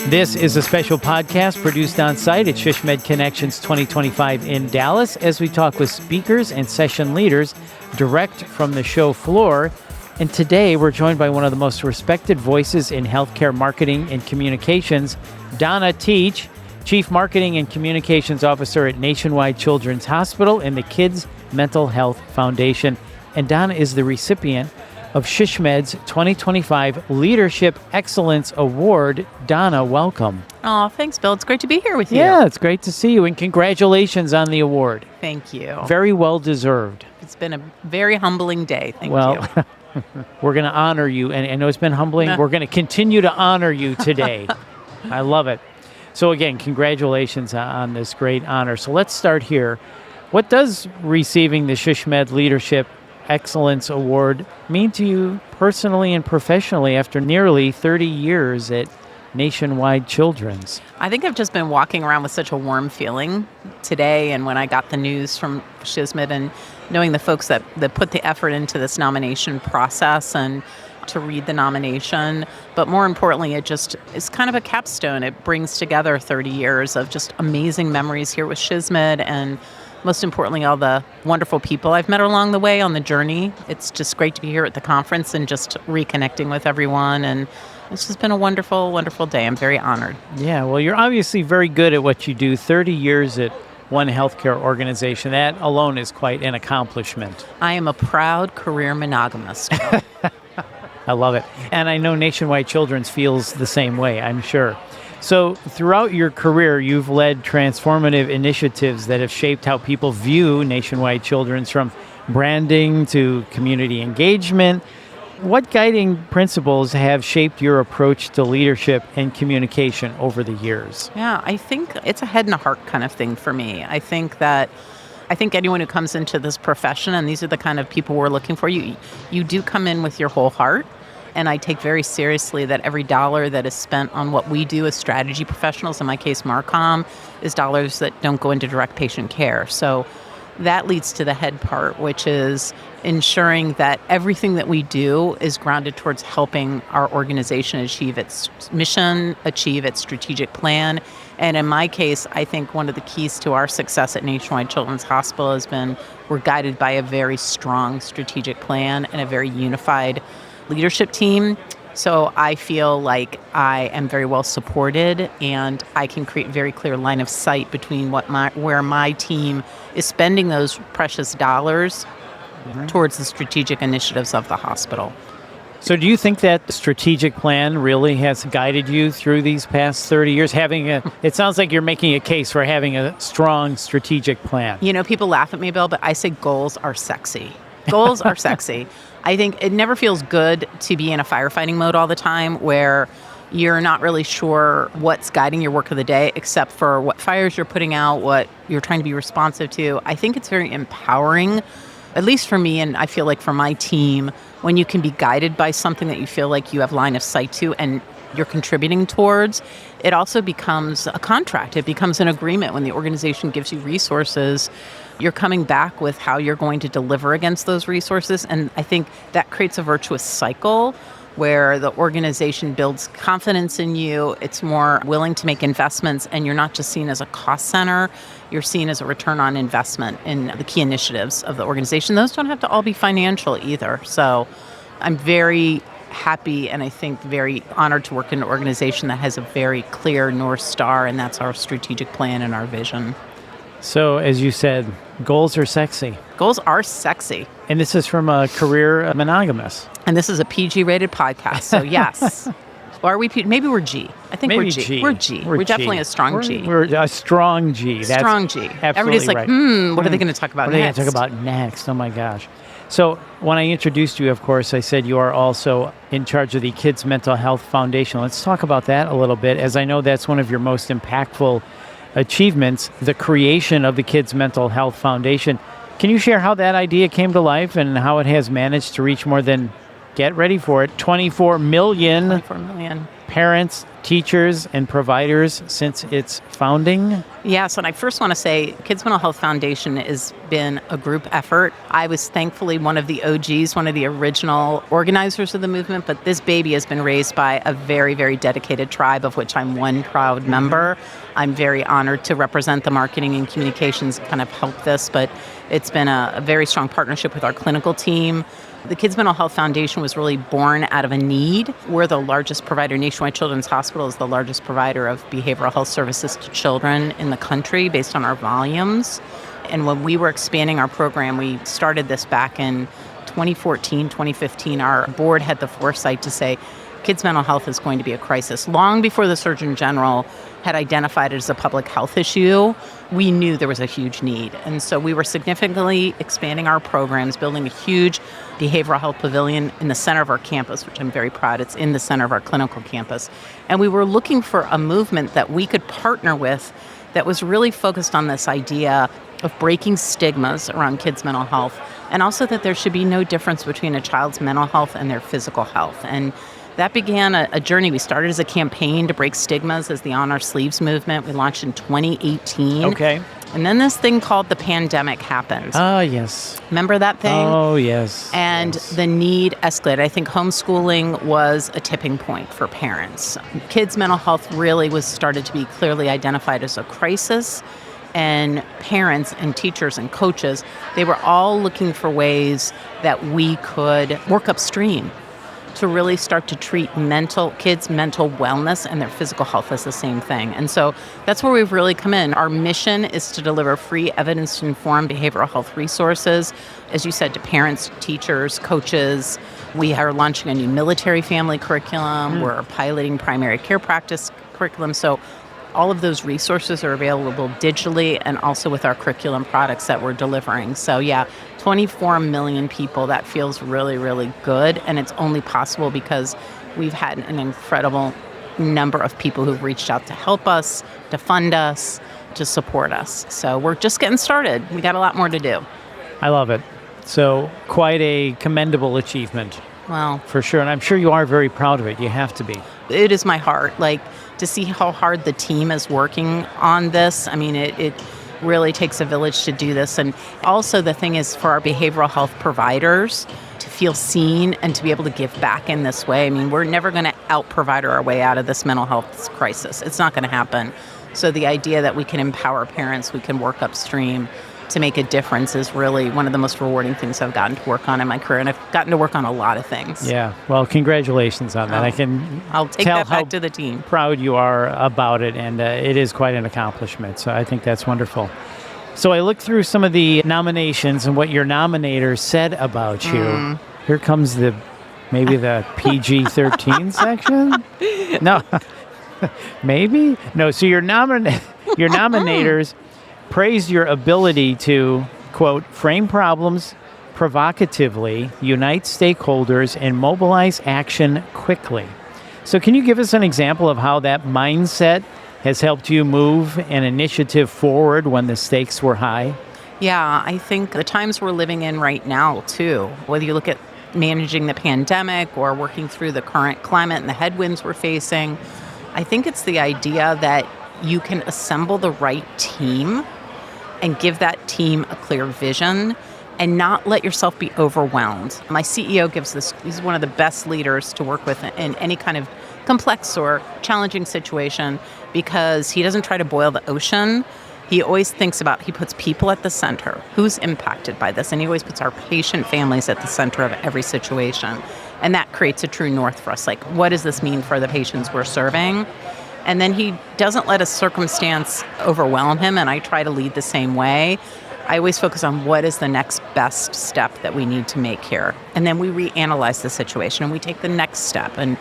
This is a special podcast produced on site at SHSMD Connections 2025 in Dallas as we talk with speakers and session leaders direct from the show floor. And today we're joined by one of the most respected voices in healthcare marketing and communications, Donna Teach, Chief Marketing and Communications Officer at Nationwide Children's Hospital and the Kids Mental Health Foundation. And Donna is the recipient of SHSMD's 2025 Leadership Excellence Award. Donna, welcome. Oh, thanks, Bill. It's great to be here with you. Yeah, it's great to see you, and congratulations on the award. Thank you. Very well deserved. It's been a very humbling day. Thank you. We're going to honor you, and I know it's been humbling. We're going to continue to honor you today. I love it. So again, congratulations on this great honor. So let's start here. What does receiving the SHSMD Leadership Excellence Award mean to you personally and professionally after nearly 30 years at Nationwide Children's? I think I've just been walking around with such a warm feeling today, and when I got the news from SHSMD and knowing the folks that put the effort into this nomination process and to read the nomination, but more importantly, it just is kind of a capstone. It brings together 30 years of just amazing memories here with SHSMD, and most importantly, all the wonderful people I've met along the way on the journey. It's just great to be here at the conference and just reconnecting with everyone, and it's just been a wonderful, wonderful day. I'm very honored. Yeah, well, you're obviously very good at what you do. 30 years at one healthcare organization, that alone is quite an accomplishment. I am a proud career monogamist. I love it. And I know Nationwide Children's feels the same way, I'm sure. So throughout your career, you've led transformative initiatives that have shaped how people view Nationwide Children's, from branding to community engagement. What guiding principles have shaped your approach to leadership and communication over the years? Yeah, I think it's a head and a heart kind of thing for me. I think anyone who comes into this profession, and these are the kind of people we're looking for, you do come in with your whole heart. And I take very seriously that every dollar that is spent on what we do as strategy professionals, in my case, Marcom, is dollars that don't go into direct patient care. So that leads to the head part, which is ensuring that everything that we do is grounded towards helping our organization achieve its mission, achieve its strategic plan. And in my case, I think one of the keys to our success at Nationwide Children's Hospital has been we're guided by a very strong strategic plan and a very unified leadership team. So I feel like I am very well supported, and I can create very clear line of sight between where my team is spending those precious dollars towards the strategic initiatives of the hospital. So do you think that the strategic plan really has guided you through these past 30 years? It sounds like you're making a case for having a strong strategic plan. You know, people laugh at me, Bill, but I say goals are sexy. Goals are sexy. I think it never feels good to be in a firefighting mode all the time where you're not really sure what's guiding your work of the day except for what fires you're putting out, what you're trying to be responsive to. I think it's very empowering, at least for me, and I feel like for my team, when you can be guided by something that you feel like you have line of sight to and you're contributing towards. It also becomes a contract. It becomes an agreement. When the organization gives you resources, you're coming back with how you're going to deliver against those resources. And I think that creates a virtuous cycle where the organization builds confidence in you. It's more willing to make investments, and you're not just seen as a cost center. You're seen as a return on investment in the key initiatives of the organization. Those don't have to all be financial either. So I'm very happy and I think very honored to work in an organization that has a very clear North Star, and that's our strategic plan and our vision. So, as you said, goals are sexy. Goals are sexy. And this is from a career monogamous. And this is a PG-rated podcast, so yes. Or are we maybe we're G. I think maybe we're G. G. We're G. We're definitely a strong G. We're a strong G. That's strong G. Absolutely Everybody's like, right. What are they going to talk about next? What are they going to talk about next? Oh, my gosh. So when I introduced you, of course, I said you are also in charge of the Kids Mental Health Foundation. Let's talk about that a little bit, as I know that's one of your most impactful achievements, the creation of the Kids Mental Health Foundation. Can you share how that idea came to life and how it has managed to reach more than get ready for it, 24 million 24 million. parents, teachers, and providers since its founding. Yes, and I first want to say Kids Mental Health Foundation has been a group effort. I was thankfully one of the OGs, one of the original organizers of the movement, but this baby has been raised by a very, very dedicated tribe, of which I'm one proud member. I'm very honored to represent the marketing and communications, kind of help this, but it's been a very strong partnership with our clinical team. The Kids Mental Health Foundation was really born out of a need. We're the largest provider. Nationwide Children's Hospital is the largest provider of behavioral health services to children in the country based on our volumes. And when we were expanding our program, we started this back in 2014, 2015. Our board had the foresight to say, kids' mental health is going to be a crisis. Long before the Surgeon General had identified it as a public health issue, we knew there was a huge need. And so we were significantly expanding our programs, building a huge behavioral health pavilion in the center of our campus, which I'm very proud. It's in the center of our clinical campus. And we were looking for a movement that we could partner with that was really focused on this idea of breaking stigmas around kids' mental health, and also that there should be no difference between a child's mental health and their physical health. And that began a journey. We started as a campaign to break stigmas as the On Our Sleeves movement. We launched in 2018. Okay. And then this thing called the pandemic happened. Ah, yes. Remember that thing? Oh, yes. And yes. The need escalated. I think homeschooling was a tipping point for parents. Kids' mental health really was started to be clearly identified as a crisis. And parents and teachers and coaches, they were all looking for ways that we could work upstream to really start to treat kids' mental wellness and their physical health as the same thing. And so that's where we've really come in. Our mission is to deliver free evidence-informed behavioral health resources, as you said, to parents, teachers, coaches. We are launching a new military family curriculum. We're piloting primary care practice curriculum. So all of those resources are available digitally and also with our curriculum products that we're delivering. So yeah, 24 million people, that feels really, really good. And it's only possible because we've had an incredible number of people who've reached out to help us, to fund us, to support us. So we're just getting started. We got a lot more to do. I love it. So quite a commendable achievement. Well, for sure. And I'm sure you are very proud of it. You have to be. It is my heart. To see how hard the team is working on this. I mean, it really takes a village to do this. And also the thing is for our behavioral health providers to feel seen and to be able to give back in this way. I mean, we're never going to out-provider our way out of this mental health crisis. It's not going to happen. So the idea that we can empower parents, we can work upstream to make a difference is really one of the most rewarding things I've gotten to work on in my career. And I've gotten to work on a lot of things. Yeah. Well, congratulations on that. I'll take tell that back to the team. Proud you are about it. And it is quite an accomplishment. So I think that's wonderful. So I looked through some of the nominations and what your nominators said about you. Here comes maybe the PG-13 section? No. Maybe? No. So your nominators praised your ability to, quote, frame problems provocatively, unite stakeholders, and mobilize action quickly. So can you give us an example of how that mindset has helped you move an initiative forward when the stakes were high? Yeah, I think the times we're living in right now, too, whether you look at managing the pandemic or working through the current climate and the headwinds we're facing, I think it's the idea that you can assemble the right team and give that team a clear vision and not let yourself be overwhelmed. My CEO gives this, he's one of the best leaders to work with in any kind of complex or challenging situation because he doesn't try to boil the ocean. He always he puts people at the center. Who's impacted by this? And he always puts our patient families at the center of every situation. And that creates a true north for us. What does this mean for the patients we're serving? And then he doesn't let a circumstance overwhelm him, and I try to lead the same way. I always focus on what is the next best step that we need to make here. And then we reanalyze the situation, and we take the next step. And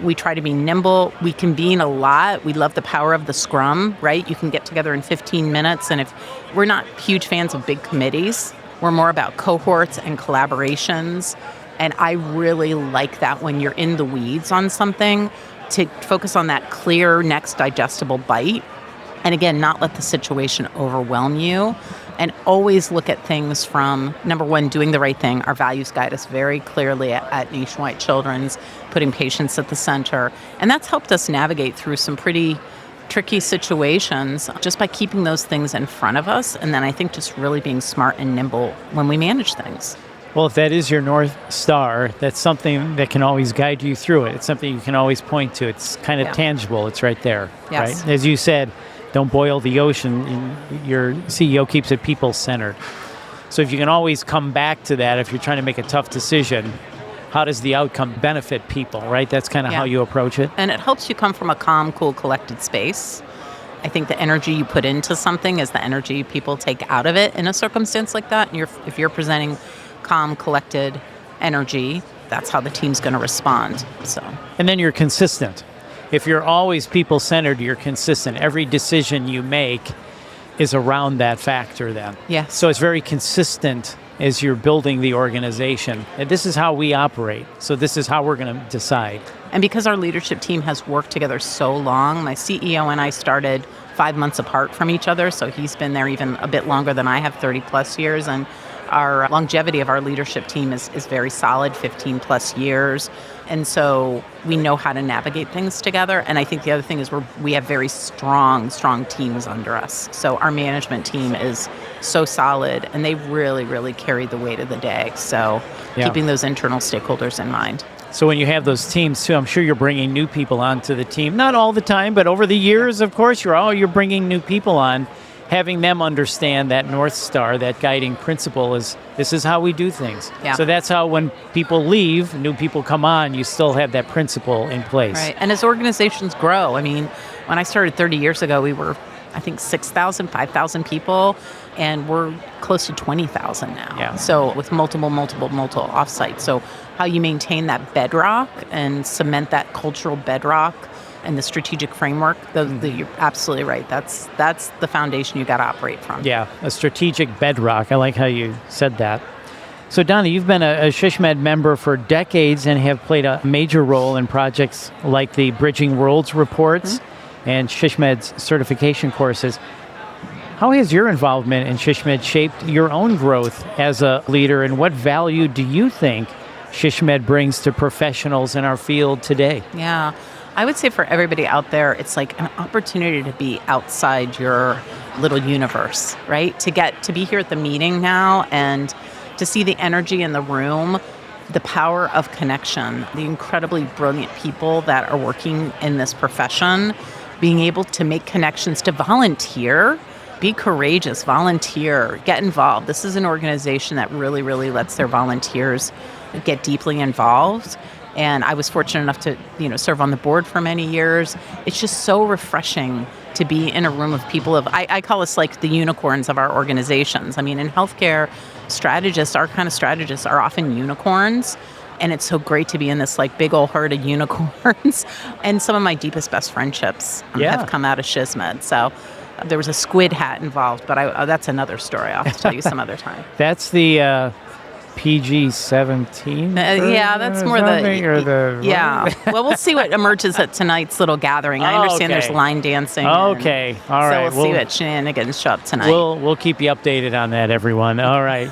we try to be nimble. We convene a lot. We love the power of the scrum, right? You can get together in 15 minutes, and if we're not huge fans of big committees, we're more about cohorts and collaborations. And I really like that when you're in the weeds on something, to focus on that clear next digestible bite And again, not let the situation overwhelm you, and always look at things from, number one, doing the right thing. Our values guide us very clearly at Nationwide Children's, putting patients at the center. And that's helped us navigate through some pretty tricky situations just by keeping those things in front of us. And then I think just really being smart and nimble when we manage things. Well, if that is your North Star, that's something that can always guide you through it. It's something you can always point to. It's kind of tangible. It's right there. Yes. Right? As you said, don't boil the ocean. Your CEO keeps it people-centered. So if you can always come back to that, if you're trying to make a tough decision, how does the outcome benefit people, right? That's kind of how you approach it. And it helps you come from a calm, cool, collected space. I think the energy you put into something is the energy people take out of it in a circumstance like that. And if you're presenting calm, collected energy, that's how the team's going to respond. And then you're consistent. If you're always people-centered, you're consistent. Every decision you make is around that factor then. Yes. So it's very consistent as you're building the organization. And this is how we operate. So this is how we're going to decide. And because our leadership team has worked together so long, my CEO and I started 5 months apart from each other. So he's been there even a bit longer than I have, 30 plus years. And our longevity of our leadership team is very solid, 15 plus years. And so we know how to navigate things together. And I think the other thing is we have very strong teams under us. So our management team is so solid, and they really, really carry the weight of the day. So keeping those internal stakeholders in mind. So when you have those teams too, I'm sure you're bringing new people onto the team. Not all the time, but over the years, of course, you're bringing new people on. Having them understand that North Star, that guiding principle is, this is how we do things. Yeah. So that's how when people leave, new people come on, you still have that principle in place. Right. And as organizations grow, I mean, when I started 30 years ago, we were, I think, 6,000, 5,000 people, and we're close to 20,000 now. Yeah. So with multiple offsites. So how you maintain that bedrock and cement that cultural bedrock and the strategic framework, you're absolutely right. That's the foundation you got to operate from. Yeah, a strategic bedrock. I like how you said that. So Donna, you've been a SHSMD member for decades and have played a major role in projects like the Bridging Worlds reports and SHSMD's certification courses. How has your involvement in SHSMD shaped your own growth as a leader, and what value do you think SHSMD brings to professionals in our field today? Yeah. I would say for everybody out there, it's like an opportunity to be outside your little universe, right? To be here at the meeting now and to see the energy in the room, the power of connection, the incredibly brilliant people that are working in this profession, being able to make connections, to volunteer, be courageous, volunteer, get involved. This is an organization that really, really lets their volunteers get deeply involved. And I was fortunate enough to, serve on the board for many years. It's just so refreshing to be in a room of people I call us like the unicorns of our organizations. I mean, in healthcare, our kind of strategists are often unicorns. And it's so great to be in this like big old herd of unicorns. And some of my deepest, best friendships have come out of SHSMD. So there was a squid hat involved, but that's another story. I'll have to tell you some other time. That's the PG-17? Yeah, that's more yeah. Well, we'll see what emerges at tonight's little gathering. I understand there's line dancing. Okay, all right. So we'll see what shenanigans show up tonight. We'll keep you updated on that, everyone. All right.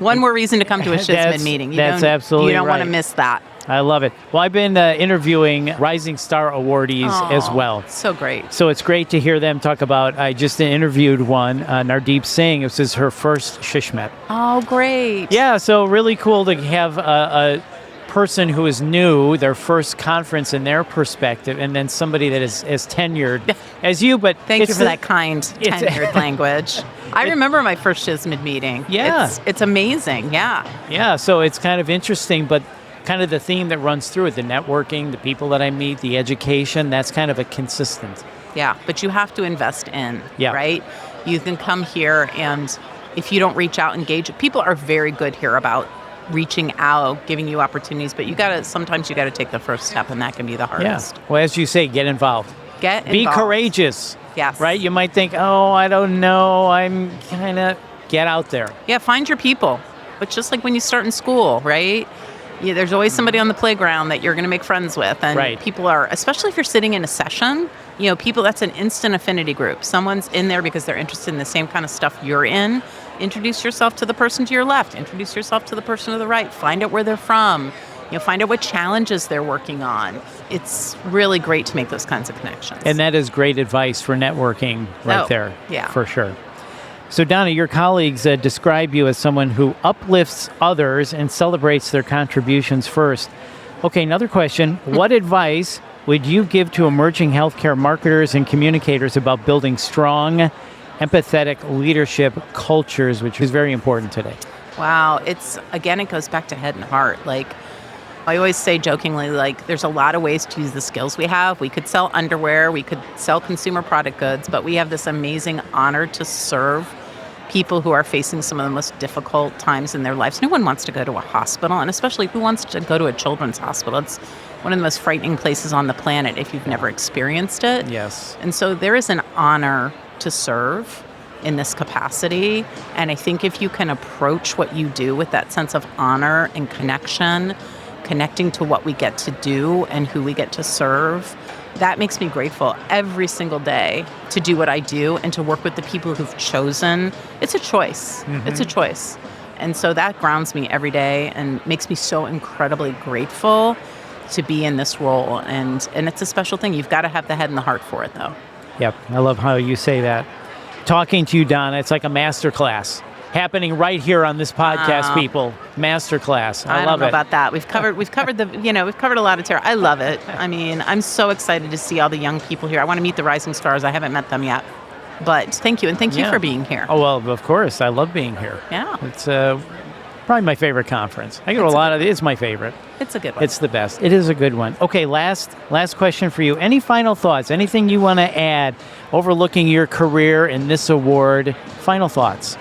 One more reason to come to a SHSMD meeting. That's absolutely right. You don't want to miss that. I love it. Well, I've been interviewing Rising Star awardees as well. So great. So it's great to hear them talk about, I just interviewed one, Nardeep Singh. This is her first SHSMD. Oh, great. Yeah, so really cool to have a person who is new, their first conference in their perspective, and then somebody that is as tenured as you. But thank you for that kind, tenured language. I remember my first SHSMD meeting. Yeah. It's amazing, yeah. Yeah, so it's kind of interesting, but kind of the theme that runs through it, the networking, the people that I meet, the education, that's kind of a consistent. Yeah, but you have to invest in, right? You can come here, and if you don't reach out, engage, people are very good here about reaching out, giving you opportunities, but sometimes you got to take the first step, and that can be the hardest. Yeah. Well, as you say, get involved. Be courageous. Yes. Right? You might think, I don't know, get out there. Yeah, find your people. But just like when you start in school, right? There's always somebody on the playground that you're going to make friends with. And Right. people are, especially if you're sitting in a session, people, that's an instant affinity group. Someone's in there because they're interested in the same kind of stuff you're in. Introduce yourself to the person to your left. Introduce yourself to the person to the right. Find out where they're from. Find out what challenges they're working on. It's really great to make those kinds of connections. And that is great advice for networking right there. Yeah. For sure. So, Donna, your colleagues describe you as someone who uplifts others and celebrates their contributions first. Okay, another question. What advice would you give to emerging healthcare marketers and communicators about building strong, empathetic leadership cultures, which is very important today? Wow. It goes back to head and heart. I always say jokingly, there's a lot of ways to use the skills we have. We could sell underwear, we could sell consumer product goods, but we have this amazing honor to serve people who are facing some of the most difficult times in their lives. No one wants to go to a hospital, and especially who wants to go to a children's hospital? It's one of the most frightening places on the planet if you've never experienced it. Yes. And so there is an honor to serve in this capacity. And I think if you can approach what you do with that sense of honor and connecting to what we get to do and who we get to serve, that makes me grateful every single day to do what I do and to work with the people who've chosen. It's a choice. Mm-hmm. It's a choice. And so that grounds me every day and makes me so incredibly grateful to be in this role. And it's a special thing. You've got to have the head and the heart for it, though. Yep. I love how you say that. Talking to you, Donna, it's like a master class happening right here on this podcast, people. Masterclass. I love it. I don't know about that. We've covered a lot of territory. I love it. I mean, I'm so excited to see all the young people here. I want to meet the rising stars. I haven't met them yet. But thank you, and thank you for being here. Oh, well, of course. I love being here. Yeah. It's probably my favorite conference. I go to a lot of it. It's my favorite. It's a good one. It's the best. It is a good one. Okay, last question for you. Any final thoughts? Anything you want to add overlooking your career in this award? Final thoughts.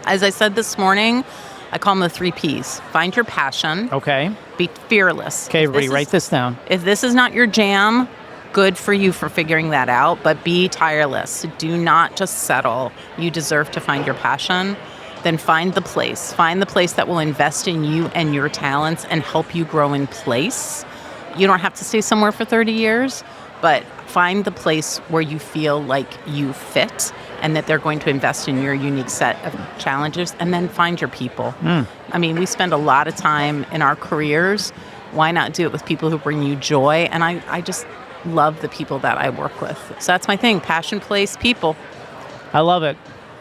As I said this morning, I call them the 3 Ps. Find your passion. Okay. Be fearless. Okay, everybody, write this down. If this is not your jam, good for you for figuring that out, but be tireless. Do not just settle. You deserve to find your passion. Then find the place. Find the place that will invest in you and your talents and help you grow in place. You don't have to stay somewhere for 30 years, but find the place where you feel like you fit and that they're going to invest in your unique set of challenges, and then find your people. I mean, we spend a lot of time in our careers. Why not do it with people who bring you joy? And I just love the people that I work with. So that's my thing, passion, place, people. I love it.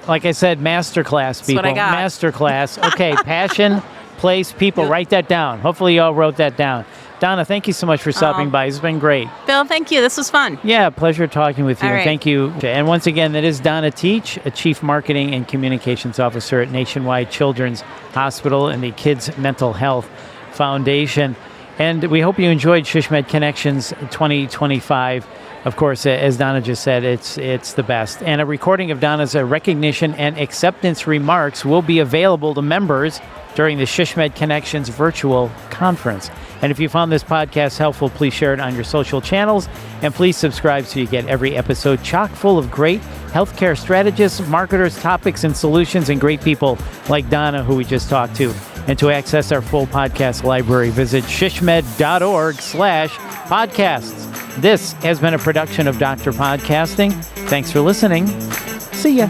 Like I said, masterclass, people. That's what I got. Masterclass. Okay, passion, place, people. Write that down. Hopefully you all wrote that down. Donna, thank you so much for stopping by. It's been great. Bill, thank you. This was fun. Yeah, pleasure talking with you. All right. Thank you. And once again, that is Donna Teach, a Chief Marketing and Communications Officer at Nationwide Children's Hospital and the Kids Mental Health Foundation. And we hope you enjoyed SHSMD Connections 2025. Of course, as Donna just said, it's the best. And a recording of Donna's recognition and acceptance remarks will be available to members during the SHSMD Connections virtual conference. And if you found this podcast helpful, please share it on your social channels. And please subscribe so you get every episode chock full of great healthcare strategists, marketers, topics, and solutions, and great people like Donna, who we just talked to. And to access our full podcast library, visit shsmed.org/podcasts. This has been a production of Dr. Podcasting. Thanks for listening. See ya.